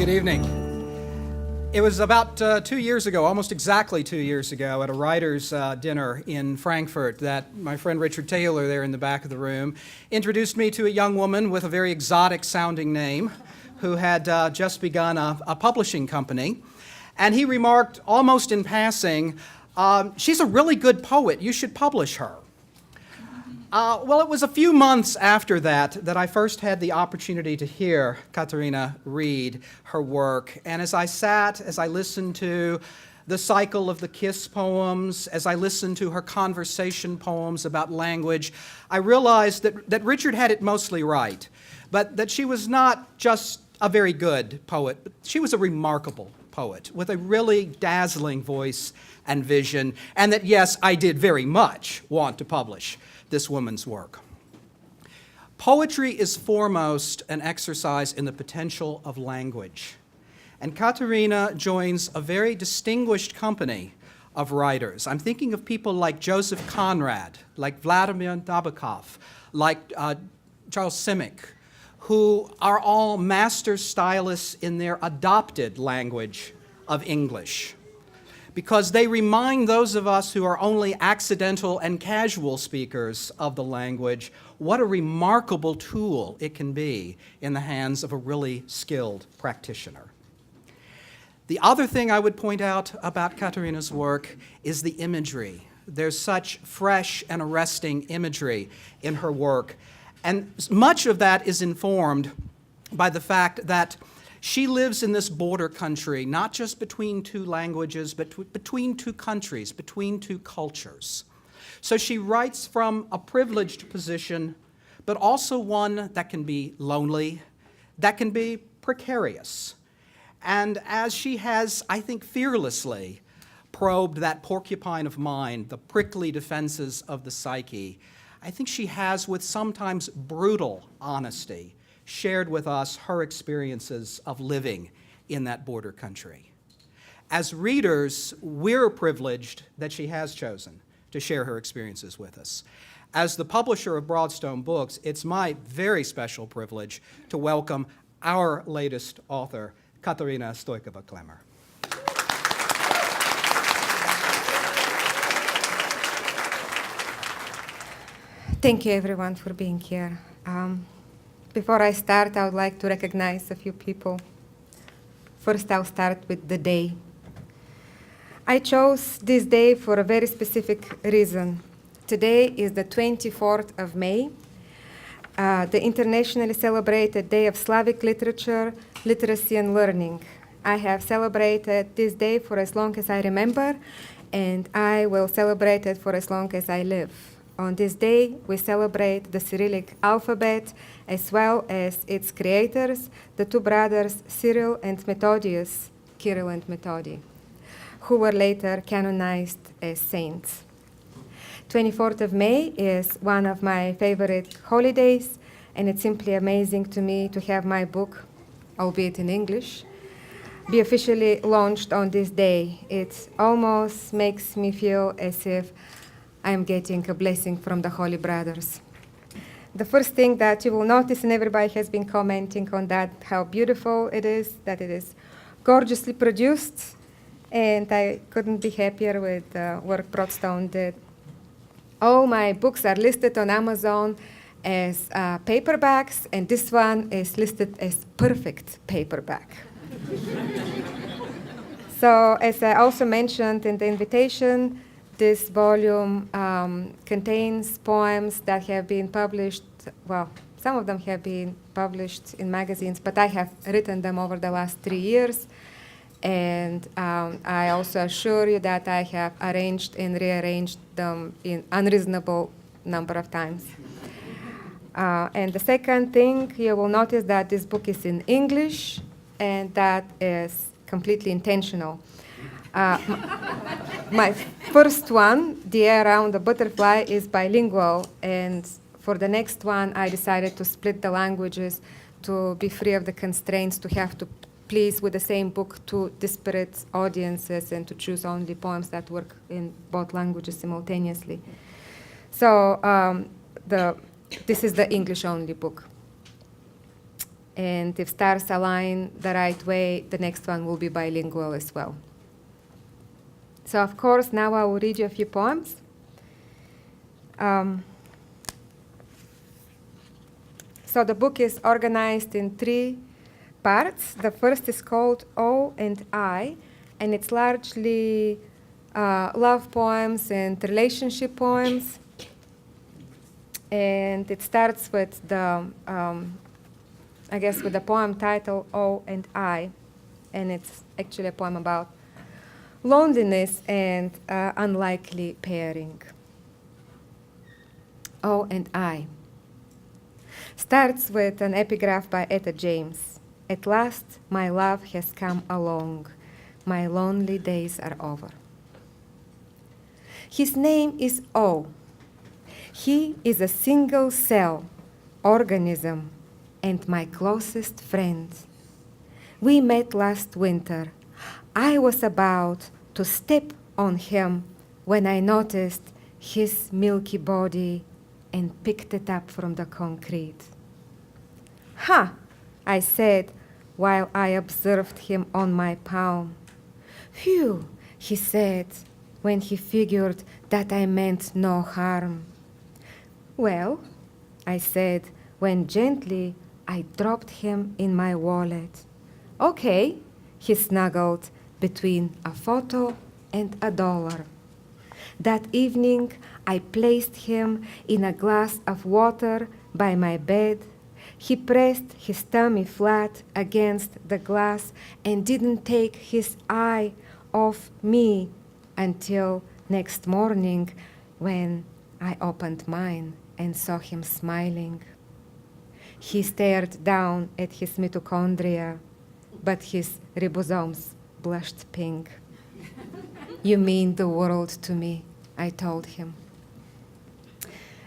Good evening. It was about 2 years ago, almost exactly 2 years ago, at a writer's dinner in Frankfurt that my friend Richard Taylor, there in the back of the room, introduced me to a young woman with a very exotic-sounding name who had just begun a publishing company. And he remarked, almost in passing, she's a really good poet. You should publish her. Well, it was a few months after that I first had the opportunity to hear Katerina read her work. And as I listened to the cycle of the Kiss poems, as I listened to her conversation poems about language, I realized that Richard had it mostly right, but that she was not just a very good poet, but she was a remarkable poet with a really dazzling voice and vision, and that, yes, I did very much want to publish this woman's work. Poetry is foremost an exercise in the potential of language, and Katerina joins a very distinguished company of writers. I'm thinking of people like Joseph Conrad, like Vladimir Nabokov, like Charles Simic, who are all master stylists in their adopted language of English, because they remind those of us who are only accidental and casual speakers of the language what a remarkable tool it can be in the hands of a really skilled practitioner. The other thing I would point out about Katerina's work is the imagery. There's such fresh and arresting imagery in her work, and much of that is informed by the fact that she lives in this border country, not just between two languages, but between two countries, between two cultures. So she writes from a privileged position, but also one that can be lonely, that can be precarious. And as she has, I think, fearlessly probed that porcupine of mind, the prickly defenses of the psyche, I think she has, with sometimes brutal honesty, shared with us her experiences of living in that border country. As readers, we're privileged that she has chosen to share her experiences with us. As the publisher of Broadstone Books, it's my very special privilege to welcome our latest author, Katerina Stoykova-Klemer. Thank you, everyone, for being here. Before I start, I would like to recognize a few people. First, I'll start with the day. I chose this day for a very specific reason. Today is the 24th of May, the internationally celebrated Day of Slavic Literature, Literacy and Learning. I have celebrated this day for as long as I remember, and I will celebrate it for as long as I live. On this day, we celebrate the Cyrillic alphabet, as well as its creators, the two brothers Cyril and Methodius, Kirill and Methodi, who were later canonized as saints. 24th of May is one of my favorite holidays, and it's simply amazing to me to have my book, albeit in English, be officially launched on this day. It almost makes me feel as if I'm getting a blessing from the Holy Brothers. The first thing that you will notice, and everybody has been commenting on that, how beautiful it is, that it is gorgeously produced, and I couldn't be happier with the work Broadstone did. All my books are listed on Amazon as paperbacks, and this one is listed as perfect paperback. So, as I also mentioned in the invitation, this volume contains poems that have been published, well, some of them have been published in magazines, but I have written them over the last 3 years. And I also assure you that I have arranged and rearranged them in unreasonable number of times. And the second thing, you will notice that this book is in English, and that is completely intentional. My first one, The Air Around the Butterfly, is bilingual, and for the next one, I decided to split the languages to be free of the constraints, to have to please with the same book two disparate audiences and to choose only poems that work in both languages simultaneously. So this is the English-only book. And if stars align the right way, the next one will be bilingual as well. So of course, now I will read you a few poems. So the book is organized in 3 parts. The first is called O and I, and it's largely love poems and relationship poems. And it starts with the, with the poem title O and I, and it's actually a poem about loneliness and unlikely pairing. O and I starts with an epigraph by Etta James. At last, my love has come along. My lonely days are over. His name is O. He is a single-cell organism and my closest friend. We met last winter. I was about to step on him when I noticed his milky body and picked it up from the concrete. "Ha!" I said while I observed him on my palm. "Phew," he said when he figured that I meant no harm. "Well," I said when gently I dropped him in my wallet. "Okay," he snuggled between a photo and $1. That evening, I placed him in a glass of water by my bed. He pressed his tummy flat against the glass and didn't take his eye off me until next morning when I opened mine and saw him smiling. He stared down at his mitochondria, but his ribosomes blushed pink. "You mean the world to me," I told him.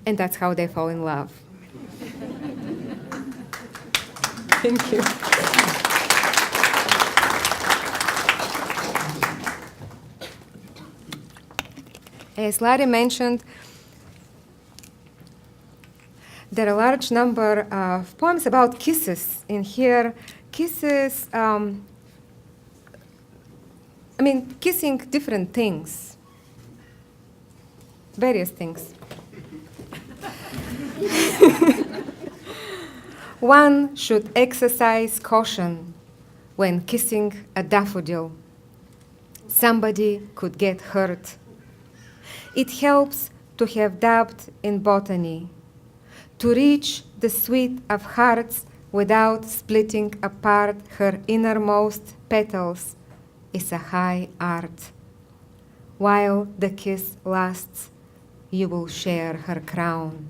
And that's how they fall in love. Thank you. As Larry mentioned, there are a large number of poems about kisses in here. Kisses, kissing different things, various things. One should exercise caution when kissing a daffodil. Somebody could get hurt. It helps to have dabbed in botany. To reach the sweet of hearts without splitting apart her innermost petals is a high art. While the kiss lasts, you will share her crown.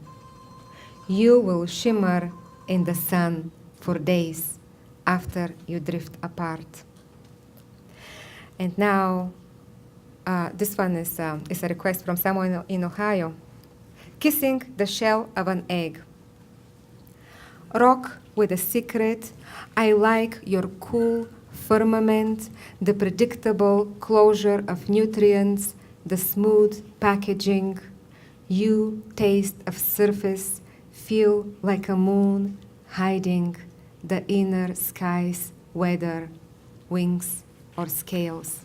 You will shimmer in the sun for days after you drift apart. And now, this one is a request from someone in Ohio. Kissing the shell of an egg. Rock with a secret, I like your cool firmament, the predictable closure of nutrients, the smooth packaging. You taste of surface, feel like a moon hiding the inner sky's weather, wings or scales.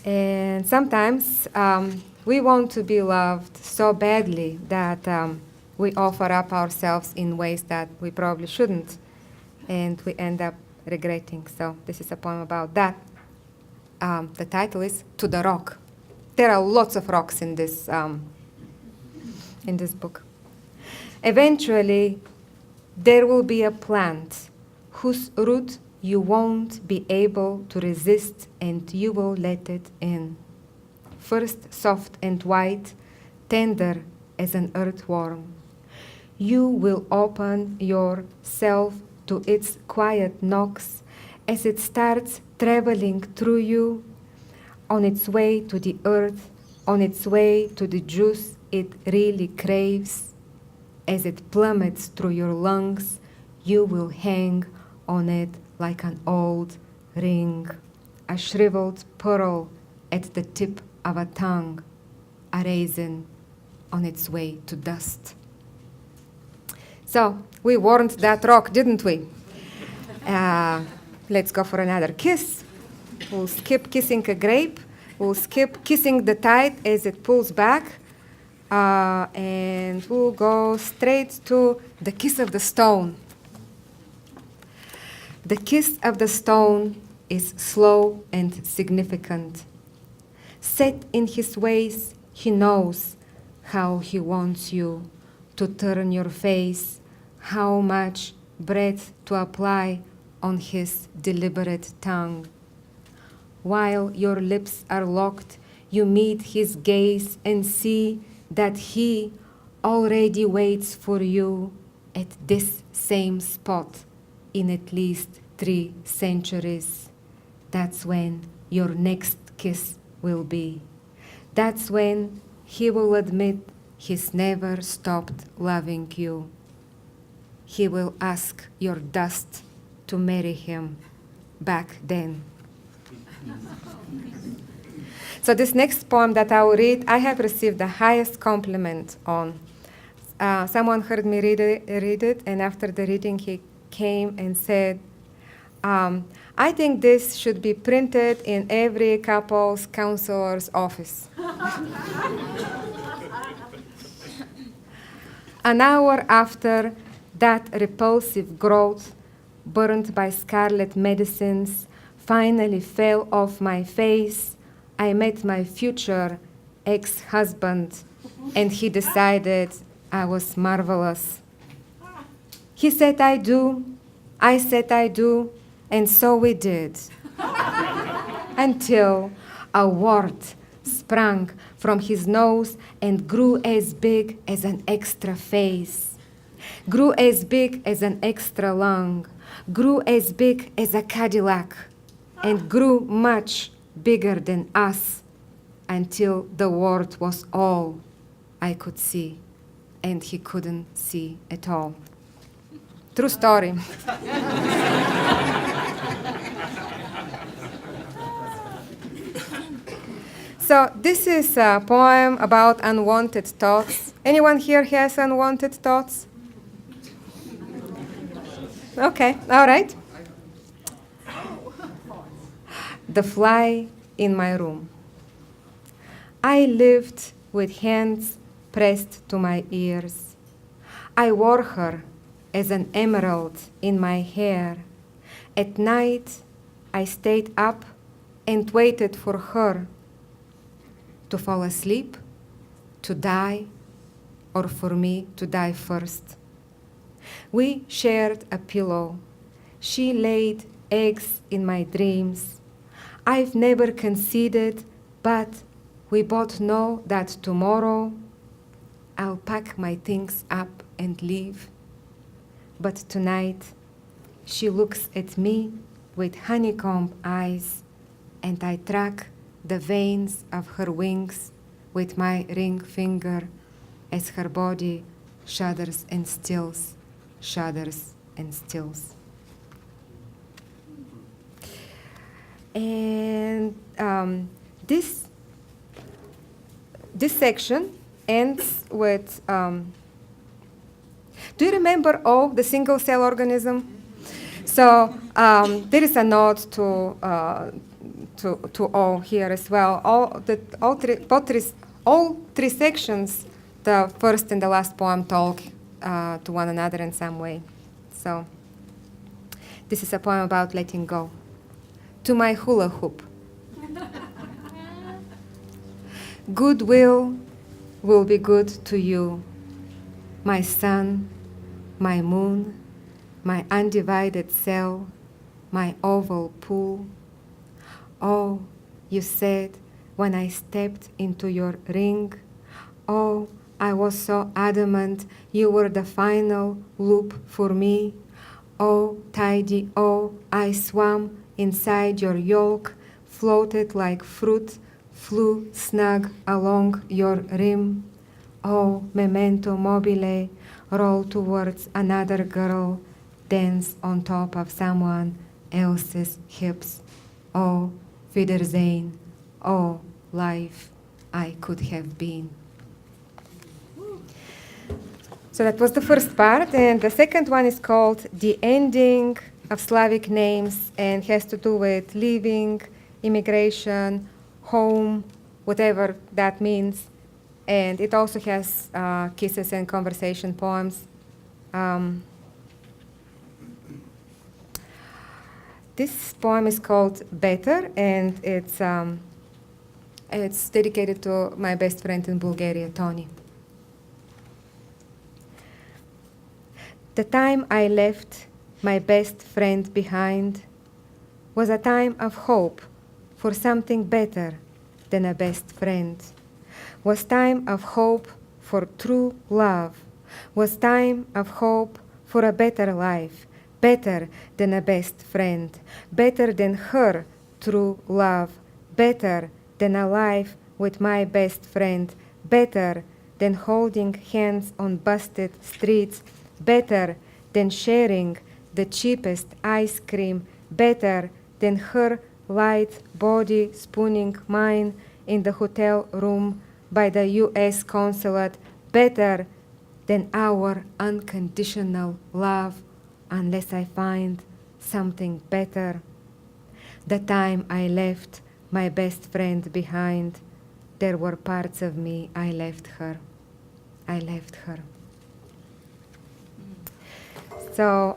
And sometimes we want to be loved so badly that we offer up ourselves in ways that we probably shouldn't, and we end up regretting. So this is a poem about that. The title is To the Rock. There are lots of rocks in this book. Eventually, there will be a plant whose root you won't be able to resist, and you will let it in. First soft and white, tender as an earthworm. You will open yourself to its quiet knocks as it starts traveling through you, on its way to the earth, on its way to the juice it really craves. As it plummets through your lungs, you will hang on it like an old ring, a shriveled pearl at the tip of a tongue, a raisin on its way to dust. So we warned that rock, didn't we? Let's go for another kiss. We'll skip kissing a grape. We'll skip kissing the tide as it pulls back. And we'll go straight to the kiss of the stone. The kiss of the stone is slow and significant. Set in his ways, he knows how he wants you to turn your face, how much breath to apply on his deliberate tongue. While your lips are locked, you meet his gaze and see that he already waits for you at this same spot in at least 3 centuries. That's when your next kiss will be. That's when he will admit he's never stopped loving you. He will ask your dust to marry him back then. So this next poem that I will read, I have received the highest compliment on. Someone heard me read it, and after the reading he came and said, I think this should be printed in every couple's counselor's office. An hour after that repulsive growth, burned by scarlet medicines, finally fell off my face, I met my future ex-husband, and he decided I was marvelous. He said I do, I said I do, and so we did. Until a wart sprang from his nose and grew as big as an extra face, grew as big as an extra lung, grew as big as a Cadillac, and grew much bigger than us until the wart was all I could see, and he couldn't see at all. True story. So this is a poem about unwanted thoughts. Anyone here has unwanted thoughts? Okay, all right. The fly in my room. I lived with hands pressed to my ears. I wore her as an emerald in my hair. At night, I stayed up and waited for her to fall asleep, to die, or for me to die first. We shared a pillow. She laid eggs in my dreams. I've never conceded, but we both know that tomorrow I'll pack my things up and leave. But tonight, she looks at me with honeycomb eyes, and I track the veins of her wings with my ring finger as her body shudders and stills, shudders and stills. And this section ends with, do you remember O, the single cell organism? So there is a note to O here as well. All three sections, the first and the last poem talk to one another in some way. So this is a poem about letting go. To my hula hoop. Goodwill will be good to you, my sun, my moon, my undivided cell, my oval pool. Oh, you said when I stepped into your ring, oh, I was so adamant you were the final loop for me. Oh, tidy, oh, I swam inside your yolk, floated like fruit, flew snug along your rim. Oh, memento mobile, roll towards another girl, dance on top of someone else's hips. Oh, Wiedersehen, oh, life I could have been. So that was the first part, and the second one is called The Ending of Slavic Names and has to do with living, immigration, home, whatever that means. And it also has kisses and conversation poems. This poem is called Better, and it's dedicated to my best friend in Bulgaria, Tony. The time I left my best friend behind was a time of hope for something better than a best friend. Was time of hope for true love. Was time of hope for a better life, better than a best friend, better than her true love, better than a life with my best friend, better than holding hands on busted streets, better than sharing the cheapest ice cream, better than her light body spooning mine in the hotel room by the U.S. consulate, better than our unconditional love, unless I find something better. The time I left my best friend behind, there were parts of me I left her. I left her. So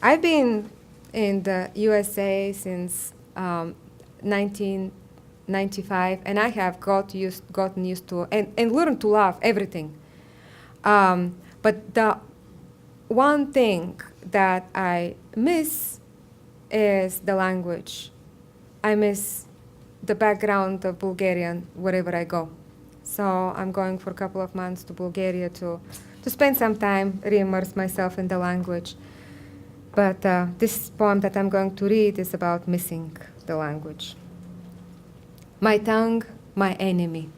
I've been in the USA since 1995, and I have gotten used to and learned to love everything. But the one thing that I miss is the language. I miss the background of Bulgarian wherever I go. So I'm going for a couple of months to Bulgaria to spend some time, re-immerse myself in the language. But this poem that I'm going to read is about missing the language. My tongue, my enemy.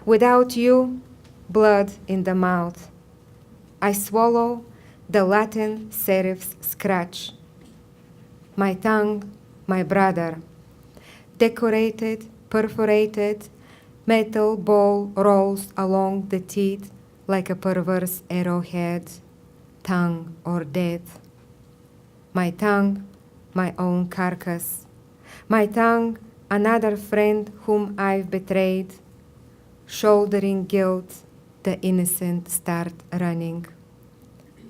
Without you, blood in the mouth. I swallow the Latin serif's scratch. My tongue, my brother. Decorated, perforated, metal ball rolls along the teeth like a perverse arrowhead, tongue or death. My tongue, my own carcass. My tongue, another friend whom I've betrayed. Shouldering guilt, the innocent start running.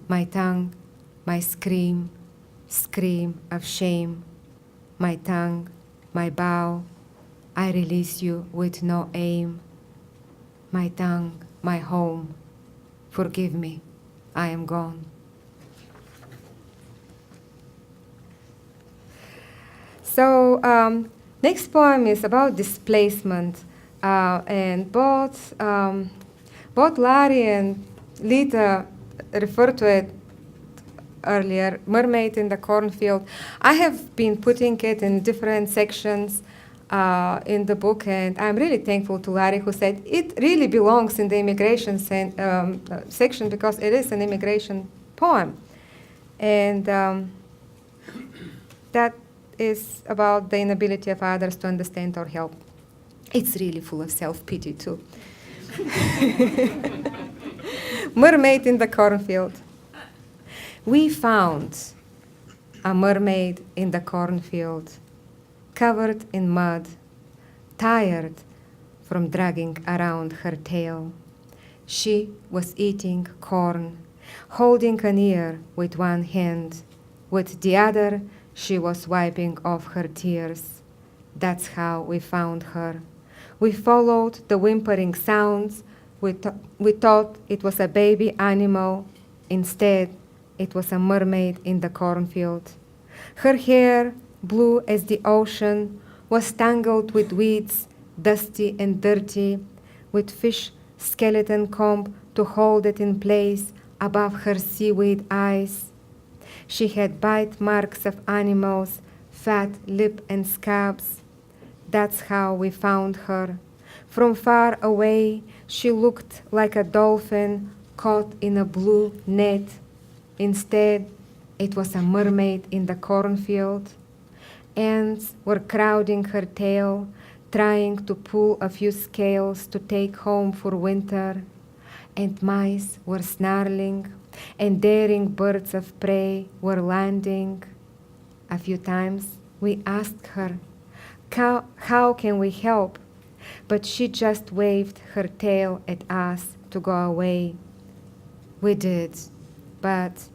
My tongue, my scream, scream of shame. My tongue, my bow, I release you with no aim. My tongue, my home, forgive me, I am gone. So next poem is about displacement, and both Larry and Lita referred to it earlier, Mermaid in the Cornfield. I have been putting it in different sections in the book, and I'm really thankful to Larry, who said it really belongs in the immigration section because it is an immigration poem. And that is about the inability of others to understand or help. It's really full of self-pity, too. Mermaid in the Cornfield. We found a mermaid in the cornfield, covered in mud, tired from dragging around her tail. She was eating corn, holding an ear with one hand. With the other, she was wiping off her tears. That's how we found her. We followed the whimpering sounds. We thought it was a baby animal. Instead, it was a mermaid in the cornfield. Her hair, blue as the ocean, was tangled with weeds, dusty and dirty, with fish skeleton comb to hold it in place above her seaweed eyes. She had bite marks of animals, fat lip and scabs. That's how we found her. From far away, she looked like a dolphin caught in a blue net. Instead, it was a mermaid in the cornfield. Ants were crowding her tail, trying to pull a few scales to take home for winter. and mice were snarling, and daring birds of prey were landing. A few times we asked her, how can we help? But she just waved her tail at us to go away. We did, but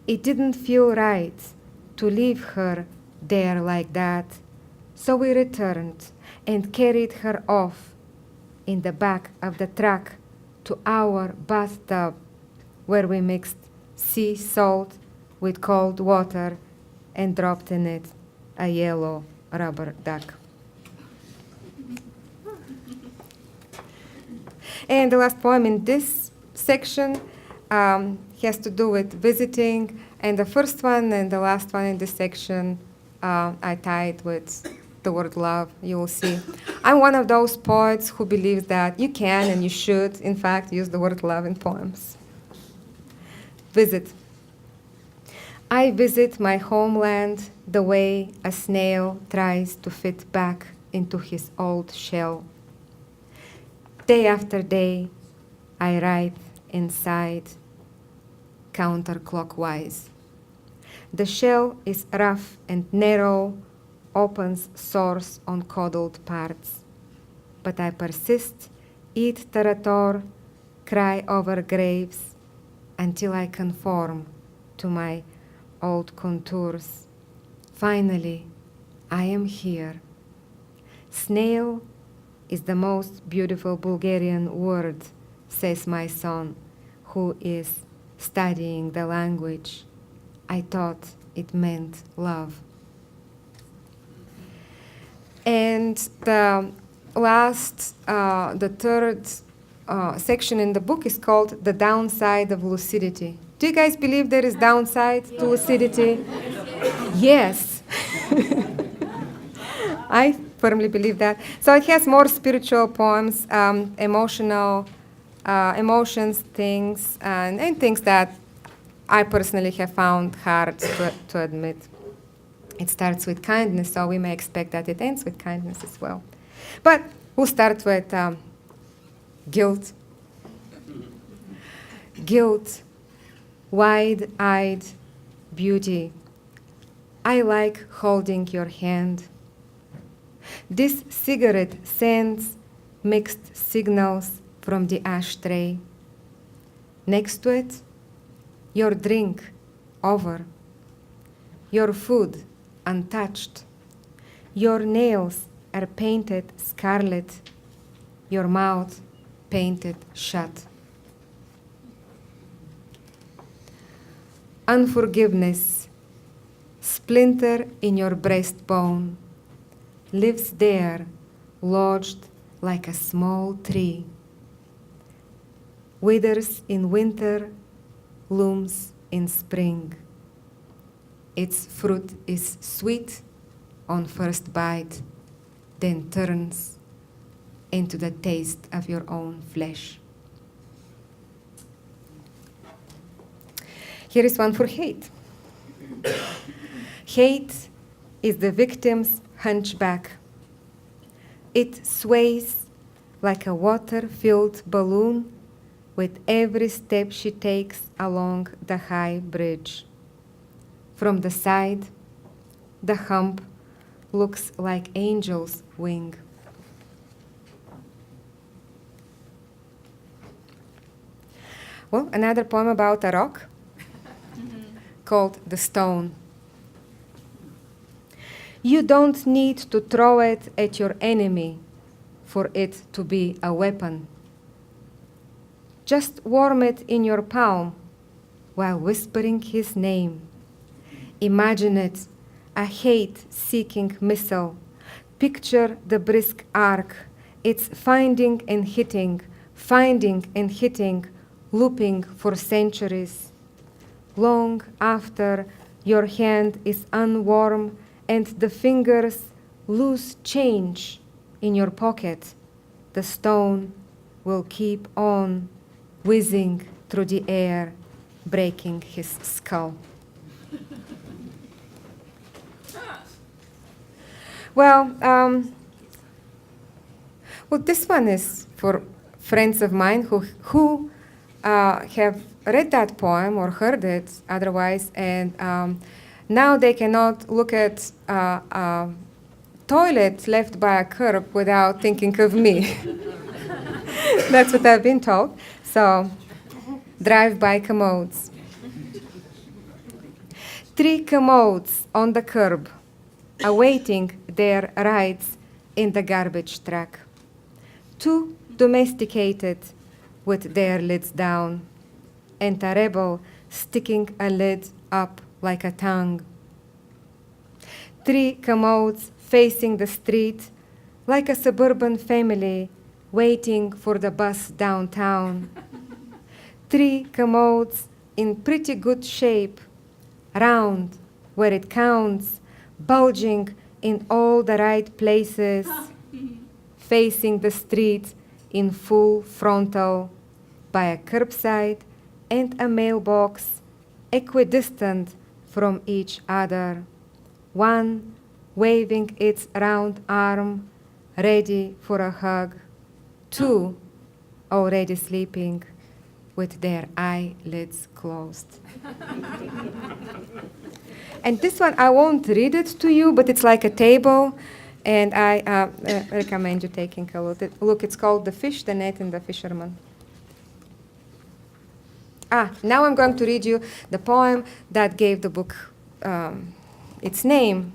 it didn't feel right to leave her there like that. So we returned and carried her off in the back of the truck to our bathtub, where we mixed sea salt with cold water and dropped in it a yellow rubber duck. And the last poem in this section has to do with visiting, and the first one and the last one in this section I tied with the word love, you will see. I'm one of those poets who believes that you can and you should, in fact, use the word love in poems. Visit. I visit my homeland the way a snail tries to fit back into his old shell. Day after day, I write inside, counterclockwise. The shell is rough and narrow, opens sores on coddled parts. But I persist, eat terator, cry over graves, until I conform to my old contours. Finally, I am here. Snail is the most beautiful Bulgarian word, says my son, who is studying the language. I thought it meant love. And the third section in the book is called The Downside of Lucidity. Do you guys believe there is downside to lucidity? Yes. I firmly believe that. So it has more spiritual poems, emotions, things, and things that I personally have found hard to admit. It starts with kindness, so we may expect that it ends with kindness as well. But we'll start with guilt. Guilt, wide-eyed beauty. I like holding your hand. This cigarette sends mixed signals from the ashtray. Next to it, your drink, over. Your food, untouched. Your nails are painted scarlet. Your mouth painted shut. Unforgiveness, splinter in your breastbone, lives there, lodged like a small tree. Withers in winter, blooms in spring. Its fruit is sweet on first bite, then turns into the taste of your own flesh. Here is one for hate. Hate is the victim's hunchback. It sways like a water-filled balloon with every step she takes along the high bridge. From the side, the hump looks like angel's wing. Well, another poem about a rock called The Stone. You don't need to throw it at your enemy for it to be a weapon. Just warm it in your palm while whispering his name. Imagine it, a hate-seeking missile. Picture the brisk arc. It's finding and hitting, looping for centuries. Long after your hand is unwarm and the fingers lose change in your pocket, the stone will keep on whizzing through the air, breaking his skull. Well, this one is for friends of mine who have read that poem or heard it otherwise, and now they cannot look at toilet left by a curb without thinking of me. That's what I've been told. So, drive-by commodes. 3 commodes on the curb, awaiting their rides in the garbage truck. 2 domesticated with their lids down, and a rebel sticking a lid up like a tongue. 3 commodes facing the street like a suburban family waiting for the bus downtown. 3 commodes in pretty good shape, round where it counts, bulging in all the right places, facing the street in full frontal by a curbside and a mailbox, equidistant from each other. 1 waving its round arm, ready for a hug. 2 already sleeping with their eyelids closed. And this one, I won't read it to you, but it's like a table, and I recommend you taking a look. It's called The Fish, the Net, and the Fisherman. Now I'm going to read you the poem that gave the book its name.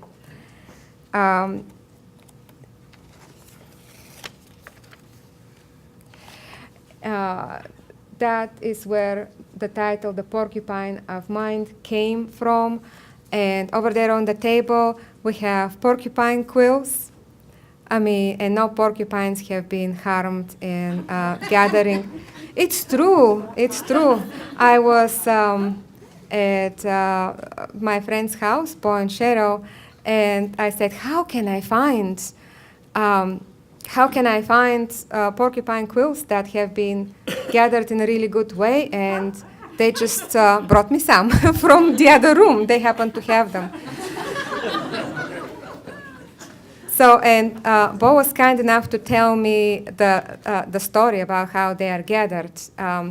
That is where the title, The Porcupine of Mind, came from. And over there on the table, we have porcupine quills. And no porcupines have been harmed in gathering. It's true, it's true. I was at my friend's house, Point Shadow, and I said, how can I find porcupine quills that have been gathered in a really good way? And they just brought me some from the other room. They happened to have them. So, and Bo was kind enough to tell me the story about how they are gathered.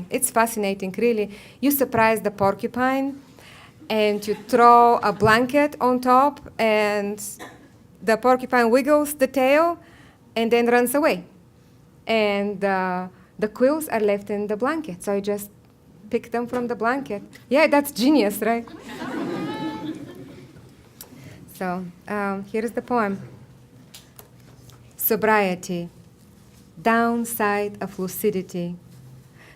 It's fascinating, really. You surprise the porcupine, and you throw a blanket on top, and the porcupine wiggles the tail, and then runs away. And the quills are left in the blanket, so you just pick them from the blanket. Yeah, that's genius, right? So, here's the poem. Sobriety, downside of lucidity.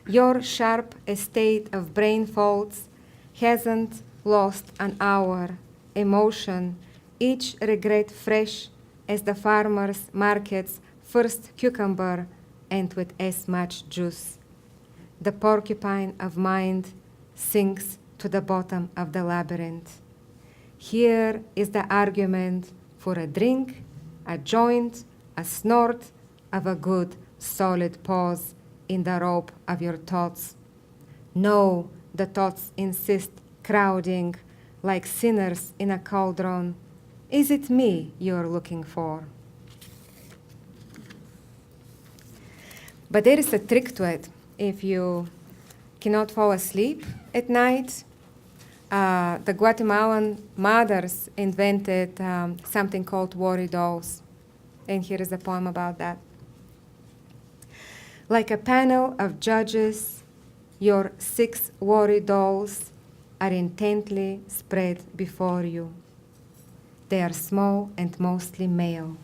Your sharp estate of brain folds hasn't lost an hour, emotion, each regret fresh as the farmer's market's first cucumber and with as much juice. The porcupine of mind sinks to the bottom of the labyrinth. Here is the argument for a drink, a joint, a snort of a good, solid pause in the rope of your thoughts. No, the thoughts insist, crowding like sinners in a cauldron. Is it me you're looking for? But there is a trick to it. If you cannot fall asleep at night, the Guatemalan mothers invented something called worry dolls. And here is a poem about that. Like a panel of judges, your 6 worry dolls are intently spread before you. They are small and mostly male.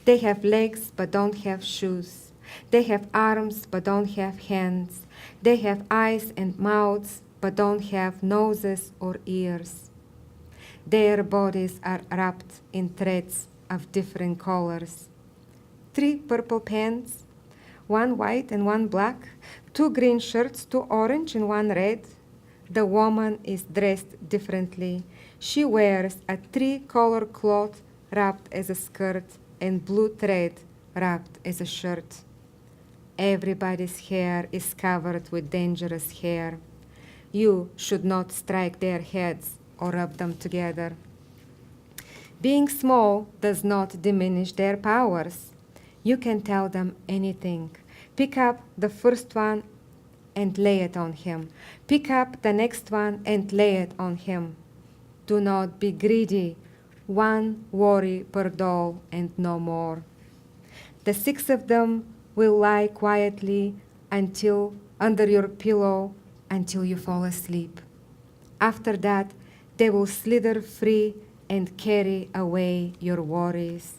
They have legs but don't have shoes. They have arms but don't have hands. They have eyes and mouths but don't have noses or ears. Their bodies are wrapped in threads of different colors. 3 purple pants, 1 white and 1 black, 2 green shirts, 2 orange and 1 red. The woman is dressed differently. She wears a 3-color cloth wrapped as a skirt and blue thread wrapped as a shirt. Everybody's hair is covered with dangerous hair. You should not strike their heads or rub them together. Being small does not diminish their powers. You can tell them anything. Pick up the first one and lay it on him. Pick up the next one and lay it on him. Do not be greedy. One worry per doll and no more. The 6 of them will lie quietly until under your pillow until you fall asleep. After that, they will slither free and carry away your worries.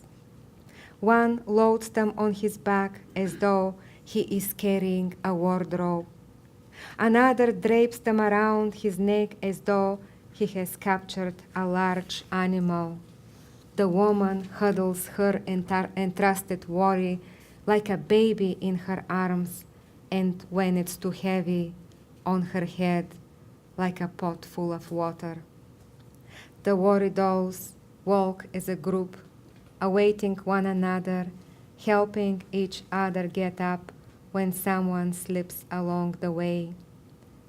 One loads them on his back as though he is carrying a wardrobe. Another drapes them around his neck as though he has captured a large animal. The woman huddles her entrusted worry like a baby in her arms, and when it's too heavy, on her head like a pot full of water. The worry dolls walk as a group, awaiting one another, helping each other get up when someone slips along the way.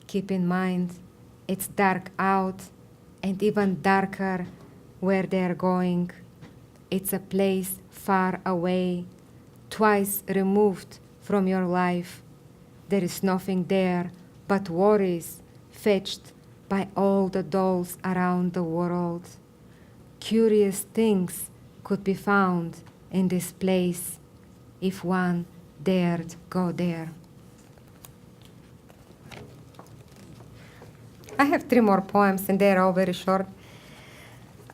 Keep in mind, it's dark out and even darker where they're going. It's a place far away, twice removed from your life. There is nothing there but worries fetched by all the dolls around the world. Curious things could be found in this place if one dared go there. I have 3 more poems, and they're all very short.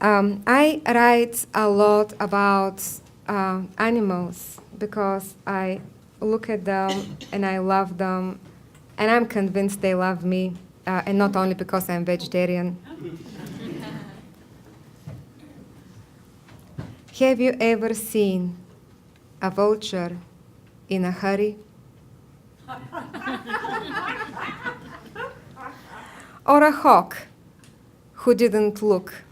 I write a lot about animals because I look at them and I love them, and I'm convinced they love me, and not only because I'm vegetarian. Have you ever seen a vulture in a hurry? Or a hawk who didn't look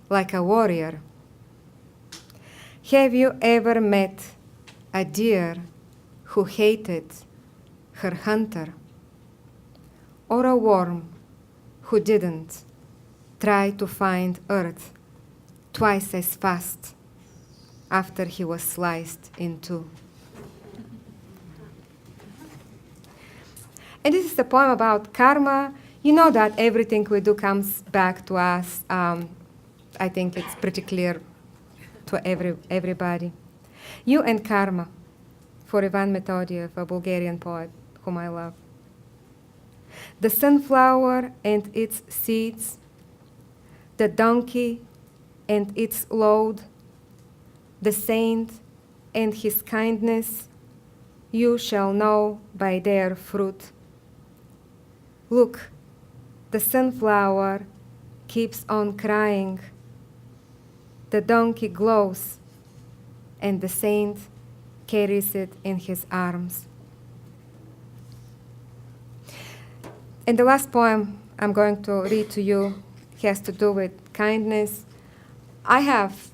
like a warrior? Have you ever met a deer who hated her hunter? Or a worm who didn't try to find earth twice as fast after he was sliced in 2? And this is a poem about karma. You know that everything we do comes back to us. I think it's pretty clear to everybody. You and Karma, for Ivan Metodiev, a Bulgarian poet whom I love. The sunflower and its seeds, the donkey and its load, the saint and his kindness, you shall know by their fruit. Look, the sunflower keeps on crying, the donkey glows, and the saint carries it in his arms. And the last poem I'm going to read to you has to do with kindness. I have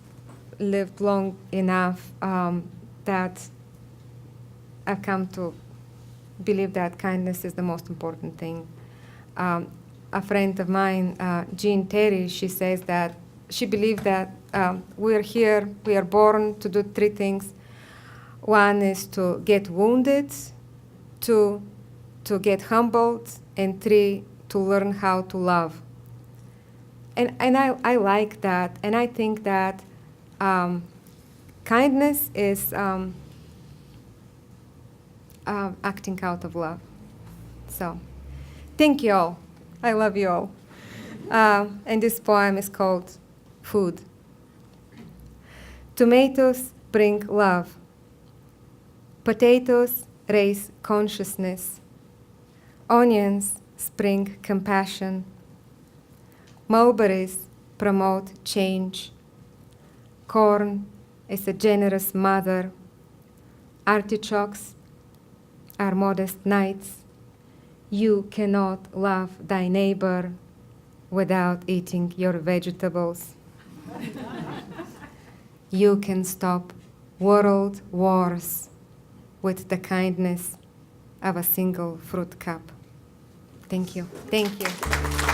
lived long enough that I've come to believe that kindness is the most important thing. A friend of mine, Jean Terry, she says that she believes that we're here, we are born to do 3 things. One is to get wounded, 2, to get humbled, and 3, to learn how to love. And I like that, and I think that kindness is acting out of love. So, thank you all. I love you all. And this poem is called Food. Tomatoes bring love. Potatoes raise consciousness. Onions spring compassion. Mulberries promote change. Corn is a generous mother. Artichokes are modest knights. You cannot love thy neighbor without eating your vegetables. You can stop world wars with the kindness of a single fruit cup. Thank you. Thank you.